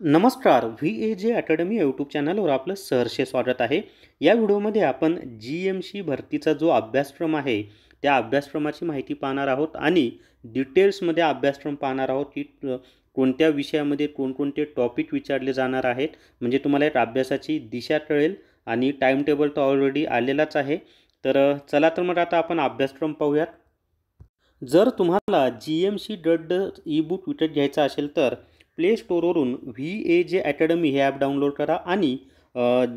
नमस्कार. VAJ academy YouTube चॅनलवर आपलं सहर्ष स्वागत आहे. या व्हिडिओमध्ये आपण GMC भरतीचा जो अभ्यासक्रम आहे त्या अभ्यासक्रमाची माहिती पाहणार आहोत आणि डिटेल्समध्ये अभ्यासक्रम पाहणार आहोत की कोणत्या विषयामध्ये कोणकोणते टॉपिक विचारले जाणार आहेत. म्हणजे तुम्हाला एक अभ्यासाची दिशा कळेल आणि टाइम टेबल तर ऑलरेडी आलेलाच आहे. तर चला तर मग आता आपण अभ्यासक्रम पाहूयात. जर तुम्हाला GMC डड ई बुक विकत घ्यायचा असेल तर प्ले स्टोरवरून VAJ अकॅडमी हे ॲप डाउनलोड करा आणि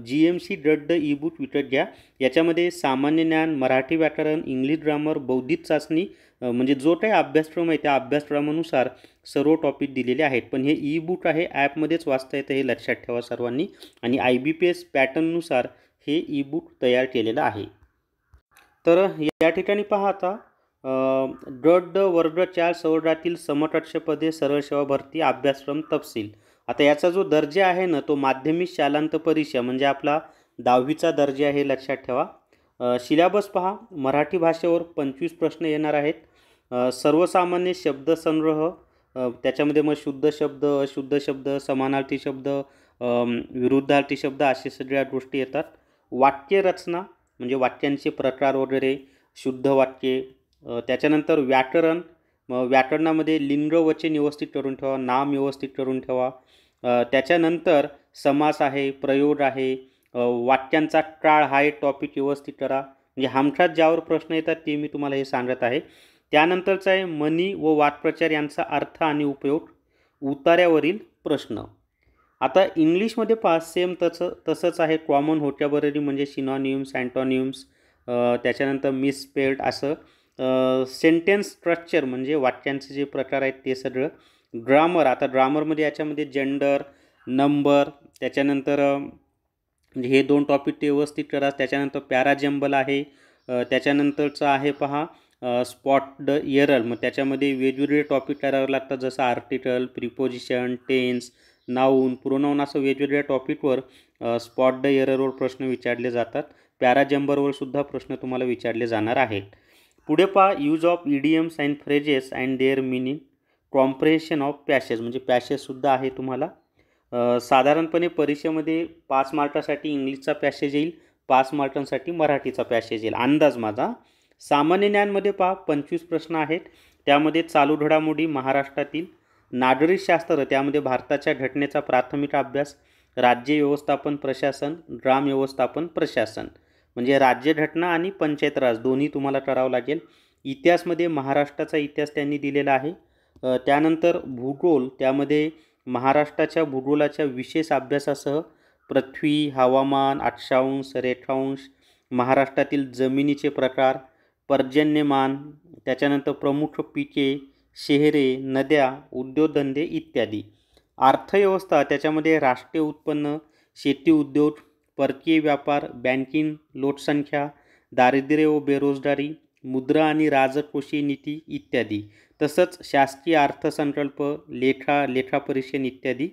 GMC डड ई बुक विकत घ्या. याच्यामध्ये सामान्य ज्ञान, मराठी व्याकरण, इंग्लिश ग्रामर, बौद्धिक चाचणी म्हणजे जो काही अभ्यासक्रम आहे त्या अभ्यासक्रमानुसार सर्व टॉपिक दिलेले आहेत. पण हे ई बुक आहे, ॲपमध्येच वाचता येतं, हे लक्षात ठेवा सर्वांनी. आणि IBPS पॅटर्ननुसार हे ई बुक तयार केलेलं आहे. तर या ठिकाणी पहा आता गट वर्ग 4 संवर्गातील समकक्ष पदे सरळ सेवा भरती अभ्यासक्रम तपशील. आता याचा जो दर्जा आहे ना तो माध्यमिक शालांत परीक्षा म्हणजे आपला 10वीचा दर्जा आहे, लक्षात ठेवा. सिलेबस पहा, मराठी भाषेवर 25 प्रश्न येणार आहेत. सर्वसामान्य शब्दसंग्रह, त्याच्यामध्ये मग शुद्ध शब्द, अशुद्ध शब्द, समानार्थी शब्द, विरुद्धार्थी शब्द अशा सगळ्या गोष्टी येतात. वाक्यरचना म्हणजे वाक्यांचे प्रकार वगैरे, शुद्ध वाक्ये. त्याच्यानंतर व्याकरण, व्याकरणामध्ये लिंग वचन व्यवस्थित करून ठेवा, नाम व्यवस्थित करून ठेवा. त्याच्यानंतर समास आहे, प्रयोग आहे, वाक्यांचा काळ हा एक टॉपिक व्यवस्थित करा. म्हणजे हमखास ज्यावर प्रश्न येतात ते मी तुम्हाला हे सांगत आहे. त्यानंतरचा आहे म्हणी व वाक्प्रचार यांचा अर्थ आणि उपयोग, उतार्यावरील प्रश्न. आता इंग्लिशमध्ये पहा सेम तसंच आहे. कॉमन व्होकॅब्युलरी म्हणजे सिनॉनिम्स, अँटॉनिम्स, त्याच्यानंतर मिसस्पेल्ड असं. सेंटेन्स स्ट्रक्चर म्हणजे वाक्यांचे जे प्रकार आहेत ते सगळं. ग्रामर, आता ग्रामरमध्ये याच्यामध्ये जेंडर, नंबर, त्याच्यानंतर म्हणजे हे 2 टॉपिक ते व्यवस्थित करा. त्याच्यानंतर पॅराजंबल आहे. त्याच्यानंतरचं आहे पहा स्पॉट एरर. मग त्याच्यामध्ये वेगवेगळे टॉपिक करावे लागतात, जसं article, preposition, tense, noun, pronoun असं वेगवेगळ्या टॉपिकवर स्पॉट एररवर प्रश्न विचारले जातात. पॅराजंबलवर सुद्धा प्रश्न तुम्हाला विचारले जाणार आहेत. पुढे पहा use of idioms and phrases and their meaning, compression of passage म्हणजे पॅसेजसुद्धा आहे तुम्हाला. साधारणपणे परीक्षेमध्ये 5 मार्कासाठी इंग्लिशचा पॅसेज येईल, 5 मार्कांसाठी मराठीचा पॅसेज येईल, अंदाज माझा. सामान्य ज्ञानमध्ये पहा 25 प्रश्न आहेत. त्यामध्ये चालू घडामोडी, महाराष्ट्रातील, नागरिकशास्त्र, त्यामध्ये भारताच्या घटनेचा प्राथमिक अभ्यास, राज्य व्यवस्थापन प्रशासन, ग्राम व्यवस्थापन प्रशासन म्हणजे राज्यघटना आणि पंचायत राज दोन्ही तुम्हाला करावं लागेल. इतिहासमध्ये महाराष्ट्राचा इतिहास त्यांनी दिलेला आहे. त्यानंतर भूगोल, त्यामध्ये महाराष्ट्राच्या भूगोलाच्या विशेष अभ्यासासह पृथ्वी, हवामान, अक्षांश, रेखांश, महाराष्ट्रातील जमिनीचे प्रकार, पर्जन्यमान, त्याच्यानंतर प्रमुख पिके, शहरे, नद्या, उद्योगधंदे इत्यादी. अर्थव्यवस्था, त्याच्यामध्ये राष्ट्रीय उत्पन्न, शेती उद्योग, परकीय व्यापार, बँकिंग, लोकसंख्या, दारिद्र्य व बेरोजगारी, मुद्रा आणि राजकोषीय नीती इत्यादी. तसंच शासकीय अर्थसंकल्प, लेखापरीक्षण इत्यादी.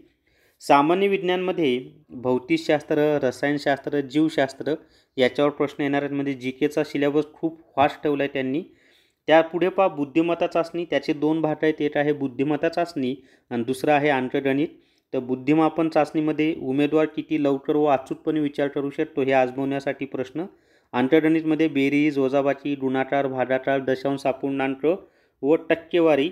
सामान्य विज्ञानमध्ये भौतिकशास्त्र, रसायनशास्त्र, जीवशास्त्र याच्यावर प्रश्न येणार आहेत. म्हणजे GKचा सिलेबस खूप फास्ट ठेवला आहे त्यांनी. त्यापुढे पहा बुद्धिमत्ता चाचणी, त्याचे 2 भाग आहेत. एक आहे बुद्धिमत्ता चाचणी आणि दुसरं आहे अंकगणित. तर बुद्धिमापन चाचणीमध्ये उमेदवार किती लवकर व अचूकपणे विचार करू शकतो हे आजमावण्यासाठी प्रश्न. अंकगणितमध्ये बेरीज, वजाबाकी, गुणाकार, भागाकार, दशांश अपूर्णांक व टक्केवारी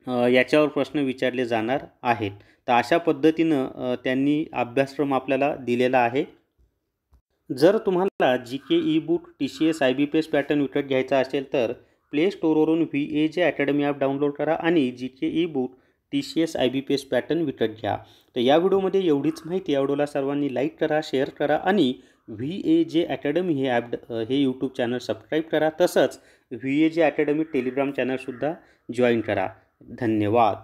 याच्यावर प्रश्न विचारले जाणार आहेत. तर अशा पद्धतीनं त्यांनी अभ्यासक्रम आपल्याला दिलेला आहे. जर तुम्हाला GK e book TCS IBPS pattern विकत घ्यायचा असेल तर प्ले स्टोरवरून VAJ अकॅडमी ॲप डाउनलोड करा आणि GK e book TCS IBPS pattern विकत घ्या. तर या व्हिडिओमध्ये एवढीच माहिती. या व्हिडिओला सर्वांनी लाईक करा, शेअर करा आणि VAJ अकॅडमी हे यूट्यूब चॅनल सबस्क्राईब करा. तसंच VAJ अकॅडमी टेलिग्राम चॅनलसुद्धा जॉईन करा. धन्यवाद.